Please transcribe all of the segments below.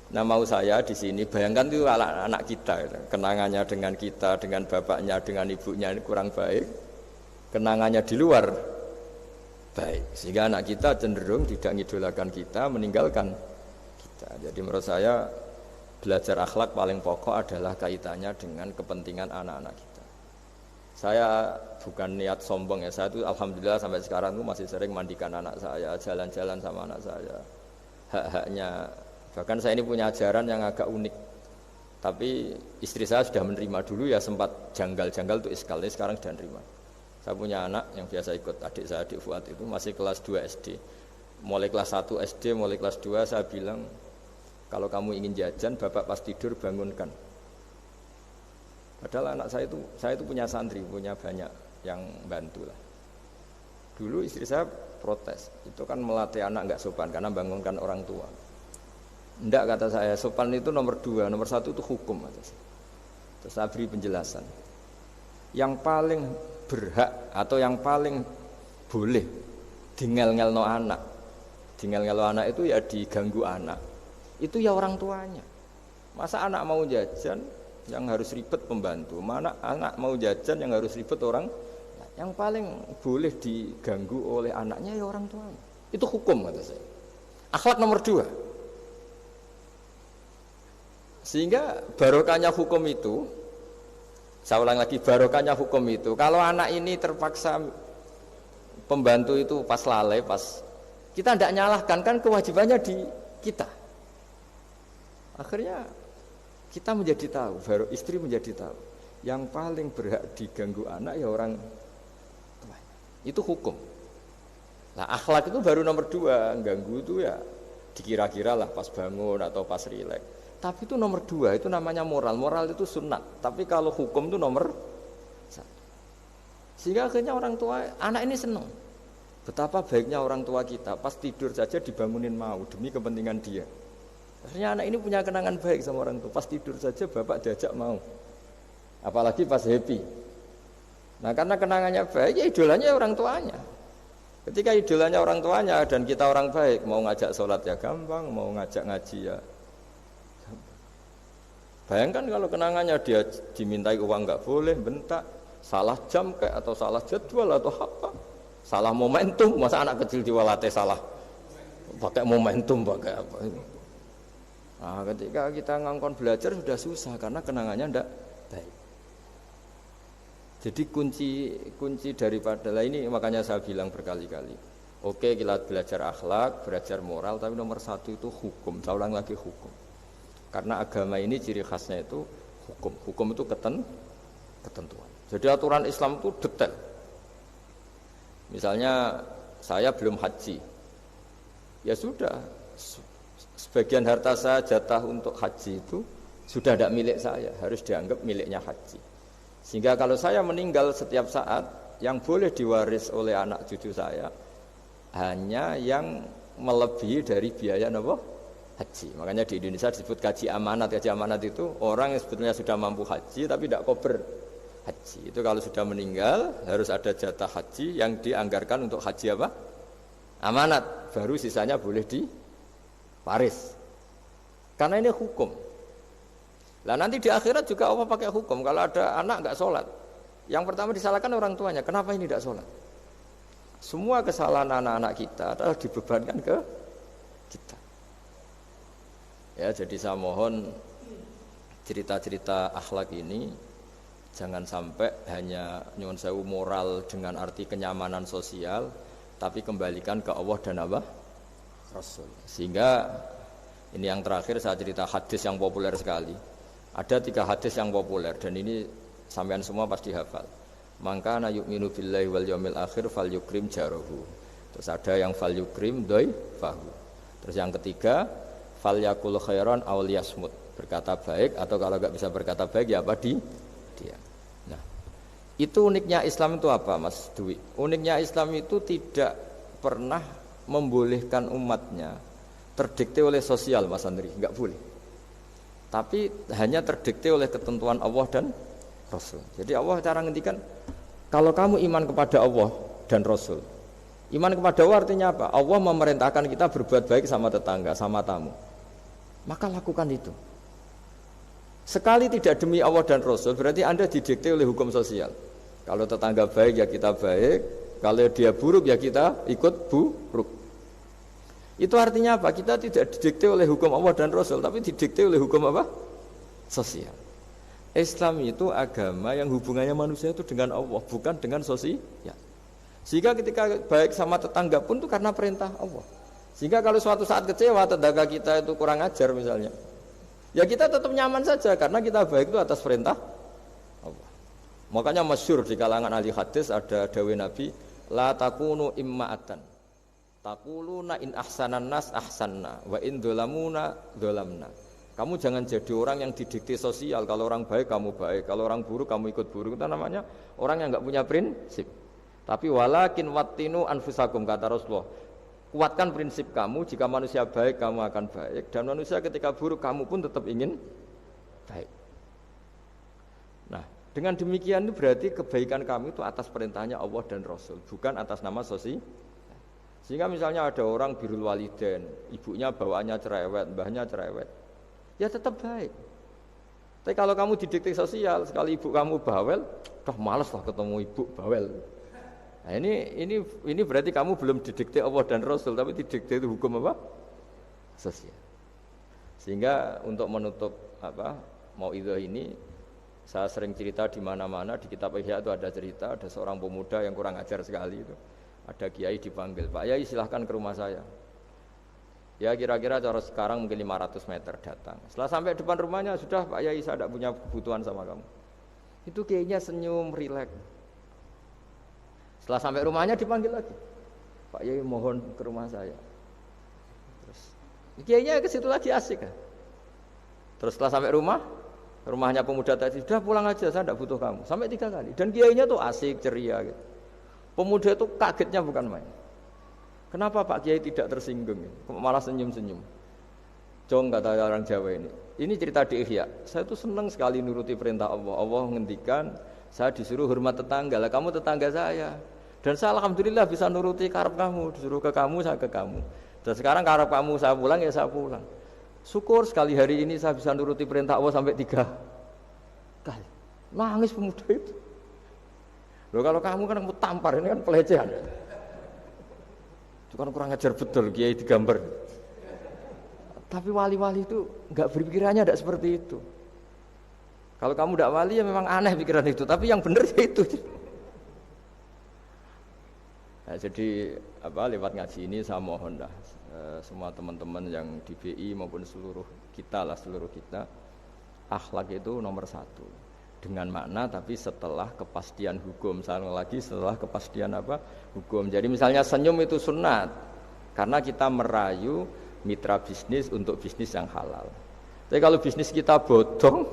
Nah mau saya di sini bayangkan itu anak kita, kenangannya dengan kita, dengan bapaknya, dengan ibunya ini kurang baik, kenangannya di luar baik, sehingga anak kita cenderung tidak ngidolakan kita, meninggalkan kita. Jadi menurut saya belajar akhlak paling pokok adalah kaitannya dengan kepentingan anak-anak kita. Saya bukan niat sombong ya, saya itu alhamdulillah sampai sekarang itu masih sering mandikan anak saya, jalan-jalan sama anak saya, hak-haknya. Bahkan saya ini punya ajaran yang agak unik, tapi istri saya sudah menerima. Dulu ya sempat janggal-janggal itu iskal, ini sekarang sudah menerima. Saya punya anak yang biasa ikut adik saya, adik Fuad itu masih kelas 2 SD. Mulai kelas 1 SD, mulai kelas 2 saya bilang, kalau kamu ingin jajan, bapak pas tidur bangunkan. Padahal anak saya itu punya santri, punya banyak yang bantu lah. Dulu istri saya protes, itu kan melatih anak nggak sopan karena bangunkan orang tua. Enggak, kata saya, sopan itu nomor 2, nomor 1 itu hukum. Terus saya beri penjelasan. Yang paling berhak atau yang paling boleh dingel-ngelno anak, dingel-ngelno anak itu ya diganggu anak, itu ya orang tuanya. Masa anak mau jajan yang harus ribet pembantu, mana anak mau jajan yang harus ribet orang. Yang paling boleh diganggu oleh anaknya ya orang tuanya. Itu hukum, kata saya. Akhlak nomor 2. Sehingga barokahnya hukum itu, saya ulang lagi, barokahnya hukum itu, kalau anak ini terpaksa pembantu itu pas lalai, pas kita tidak nyalahkan, kan kewajibannya di kita. Akhirnya kita menjadi tahu, baru istri menjadi tahu, yang paling berhak diganggu anak ya orang tuanya. Itu hukum. Nah akhlak itu baru nomor 2, ganggu itu ya dikira-kira lah pas bangun atau pas rileks. Tapi itu nomor 2, itu namanya moral. Moral itu sunat. Tapi kalau hukum itu nomor 1. Sehingga akhirnya orang tua, anak ini senang. Betapa baiknya orang tua kita, pas tidur saja dibangunin mau, demi kepentingan dia. Akhirnya anak ini punya kenangan baik sama orang tua. Pas tidur saja bapak diajak mau. Apalagi pas happy. Nah karena kenangannya baik, ya idolanya orang tuanya. Ketika idolanya orang tuanya dan kita orang baik, mau ngajak sholat ya gampang, mau ngajak ngaji ya. Bayangkan kalau kenangannya dia dimintai uang nggak boleh, bentak, salah jam kayak atau salah jadwal atau apa, salah momentum, masa anak kecil diwalate salah, pakai momentum pakai apa itu. Nah, ketika kita ngangkon belajar sudah susah karena kenangannya ndak baik. Jadi kunci daripada ini makanya saya bilang berkali-kali. Oke, kita belajar akhlak, belajar moral, tapi nomor 1 itu hukum. Saya ulang lagi hukum. Karena agama ini ciri khasnya itu hukum. Hukum itu ketentuan. Jadi aturan Islam itu detail. Misalnya saya belum haji, ya sudah, sebagian harta saya jatah untuk haji itu sudah tidak milik saya, harus dianggap miliknya haji. Sehingga kalau saya meninggal setiap saat, yang boleh diwaris oleh anak cucu saya hanya yang melebihi dari biaya haji. Makanya di Indonesia disebut kaji amanat. Kaji amanat itu orang yang sebetulnya sudah mampu haji tapi tidak kober haji. Itu kalau sudah meninggal harus ada jatah haji yang dianggarkan untuk haji apa? Amanat. Baru sisanya boleh diwaris. Karena ini hukum. Lah nanti di akhirat juga Allah pakai hukum. Kalau ada anak enggak sholat, yang pertama disalahkan orang tuanya. Kenapa ini tidak sholat? Semua kesalahan anak-anak kita adalah dibebankan ke kita. Ya, jadi saya mohon cerita-cerita akhlak ini jangan sampai hanya nyuwun sewu moral dengan arti kenyamanan sosial, tapi kembalikan ke Allah dan apa? Rasul. Sehingga ini yang terakhir saya cerita hadis yang populer sekali. Ada 3 hadis yang populer dan ini sampean semua pasti hafal. Maka na yu'minu billahi wal yaumil akhir falyukrim jarahu. Terus ada yang falyukrim dhaifahu. Terus yang ketiga falyakul khairan aw liyasmut, berkata baik atau kalau enggak bisa berkata baik ya apa dia. Nah, itu uniknya Islam itu apa, Mas Dwi? Uniknya Islam itu tidak pernah membolehkan umatnya terdikte oleh sosial, Mas Andri, enggak boleh. Tapi hanya terdikte oleh ketentuan Allah dan Rasul. Jadi Allah cara ngendikan, kalau kamu iman kepada Allah dan Rasul. Iman kepada Allah artinya apa? Allah memerintahkan kita berbuat baik sama tetangga, sama tamu. maka lakukan itu. Sekali tidak demi Allah dan Rasul, berarti Anda didikte oleh hukum sosial. Kalau tetangga baik ya kita baik, kalau dia buruk ya kita ikut buruk. Itu artinya apa? Kita tidak didikte oleh hukum Allah dan Rasul, tapi didikte oleh hukum apa? Sosial. Islam itu agama yang hubungannya manusia itu dengan Allah, bukan dengan sosial. Sehingga ketika baik sama tetangga pun itu karena perintah Allah. Sehingga kalau suatu saat kecewa tetangga kita itu kurang ajar misalnya, ya kita tetap nyaman saja karena kita baik itu atas perintah Allah. Makanya masyhur di kalangan ahli hadis ada dawuh Nabi, la takunu imma'atan. Taquluna in ahsanan nas ahsanna wa in dzalamuna dzalamna. Kamu jangan jadi orang yang didikte sosial. Kalau orang baik kamu baik, kalau orang buruk kamu ikut buruk. Itu namanya orang yang enggak punya prinsip. Tapi walakin wattinu anfusakum, kata Rasulullah. Kuatkan prinsip kamu, jika manusia baik kamu akan baik, dan manusia ketika buruk kamu pun tetap ingin baik. Nah, dengan demikian itu berarti kebaikan kami itu atas perintahnya Allah dan Rasul, bukan atas nama sosial. Sehingga misalnya ada orang birrul walidain, ibunya bawaannya cerewet, mbahnya cerewet, ya tetap baik. Tapi kalau kamu didikte sosial, sekali ibu kamu bawel, malas lah ketemu ibu bawel. Nah, ini berarti kamu belum didikte Allah dan Rasul, tapi didikte itu hukum apa? Sosial. Sehingga untuk menutup mauidhah ini, saya sering cerita di mana-mana di kitab Ihya itu ada cerita, ada seorang pemuda yang kurang ajar sekali itu. Ada kiai dipanggil, Pak Yai silahkan ke rumah saya. Ya kira-kira cara sekarang mungkin 500 meter datang. Setelah sampai depan rumahnya, sudah Pak Yai saya tidak punya kebutuhan sama kamu. Itu kiainya senyum, rileks. Setelah sampai rumahnya dipanggil lagi, Pak Yai mohon ke rumah saya. Terus kiainya ke situ lagi asik kan. Terus setelah sampai rumahnya pemuda tadi, sudah pulang aja saya tidak butuh kamu. Sampai 3 kali. Dan kiainya tuh asik, ceria gitu. Pemuda itu kagetnya bukan main. Kenapa Pak Kiai tidak tersinggung? Malah senyum-senyum. Jong kata orang Jawa ini. Ini cerita di Ihya. Saya tuh senang sekali nuruti perintah Allah. Allah menghentikan, saya disuruh hormat tetangga. Lah kamu tetangga saya. Dan saya alhamdulillah bisa nuruti karep kamu. Disuruh ke kamu, saya ke kamu. Dan sekarang karep kamu saya pulang, ya saya pulang. Syukur sekali hari ini saya bisa nuruti perintah Allah sampai 3 kali. Nangis pemuda itu. Loh kalau kamu kan kamu tampar, ini kan pelecehan. Itu kan kurang ajar betul kiai digambar. Tapi wali-wali itu enggak berpikirannya tidak seperti itu. Kalau kamu tidak wali ya memang aneh pikiran itu, tapi yang benar ya itu. Nah, jadi lewat ngaji ini saya mohon dah semua teman-teman yang di BI maupun seluruh kita, akhlak itu nomor 1. Dengan makna tapi setelah kepastian hukum. Setelah kepastian hukum. Jadi misalnya senyum itu sunat karena kita merayu mitra bisnis untuk bisnis yang halal. Tapi kalau bisnis kita bodong,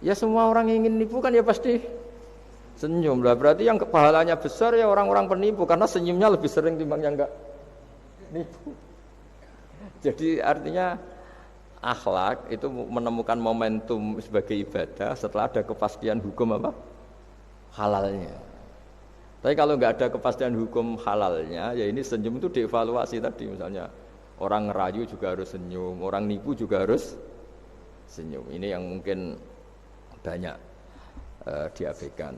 ya semua orang yang ingin nipu kan ya pasti senyum lah. Berarti yang pahalanya besar ya orang-orang penipu karena senyumnya lebih sering timbang yang enggak nipu. Jadi artinya akhlak itu menemukan momentum sebagai ibadah setelah ada kepastian hukum halalnya. Tapi kalau nggak ada kepastian hukum halalnya, ya ini senyum itu dievaluasi tadi. Misalnya orang ngerayu juga harus senyum, orang nipu juga harus senyum. Ini yang mungkin banyak diabaikan.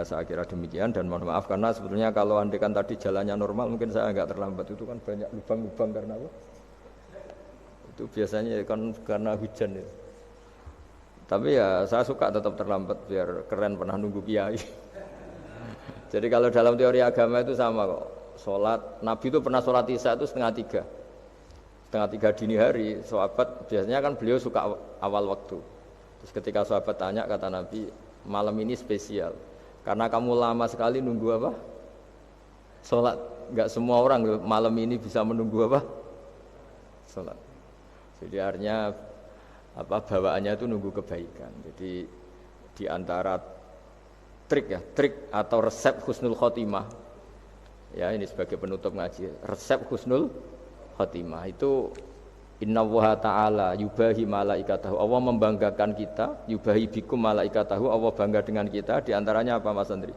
Saya kira demikian dan mohon maaf karena sebetulnya kalau andaikan tadi jalannya normal mungkin saya agak terlambat. Itu kan banyak lubang-lubang karena itu biasanya kan karena hujan itu. Tapi ya saya suka tetap terlambat biar keren pernah nunggu kiai. Jadi kalau dalam teori agama itu sama kok. Sholat, Nabi itu pernah sholat isya itu 2:30. 2:30 dini hari, sahabat biasanya kan beliau suka awal waktu. Terus ketika sahabat tanya kata Nabi, malam ini spesial. Karena kamu lama sekali nunggu sholat. Enggak semua orang malam ini bisa menunggu sholat. Jadi artinya bawaannya itu nunggu kebaikan. Jadi di antara trik atau resep husnul khotimah. Ya, ini sebagai penutup ngaji. Resep husnul khotimah itu innallaha ta'ala yubahi malaikatahu. Allah membanggakan kita, yubahi bikum malaikatahu. Allah bangga dengan kita. Di antaranya apa Mas Andri?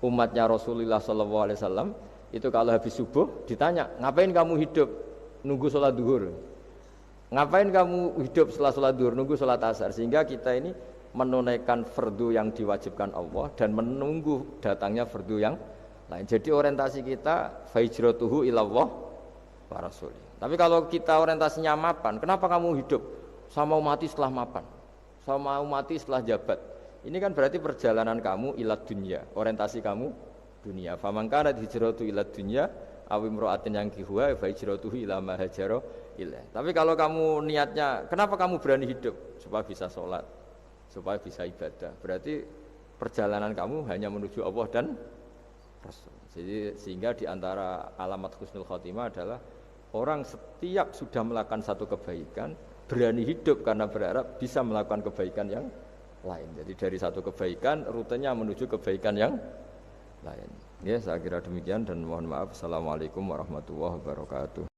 Umatnya Rasulullah sallallahu alaihi wasallam itu kalau habis subuh ditanya, "Ngapain kamu hidup? Nunggu sholat duhur." Ngapain kamu hidup setelah sholat duhur nunggu sholat asar? Sehingga kita ini menunaikan fardu yang diwajibkan Allah dan menunggu datangnya fardu yang lain. Jadi orientasi kita fahijratuhu ilallah wa rasulih. Tapi kalau kita orientasinya mapan, kenapa kamu hidup? Saya mau mati setelah mapan. Saya mau mati setelah jabat. Ini kan berarti perjalanan kamu ilad dunya, orientasi kamu dunia. Faman kana hijratu ilad dunya aw imra'atin yankihuha fa hijratuhu ila ma hajara ilaih. Tapi kalau kamu niatnya, kenapa kamu berani hidup? Supaya bisa sholat, supaya bisa ibadah. Berarti perjalanan kamu hanya menuju Allah dan Rasul. Jadi sehingga di antara alamat husnul khotimah adalah orang setiap sudah melakukan satu kebaikan berani hidup karena berharap bisa melakukan kebaikan yang lain. Jadi dari satu kebaikan rutenya menuju kebaikan yang lain. Ya, saya kira demikian dan mohon maaf. Assalamualaikum warahmatullahi wabarakatuh.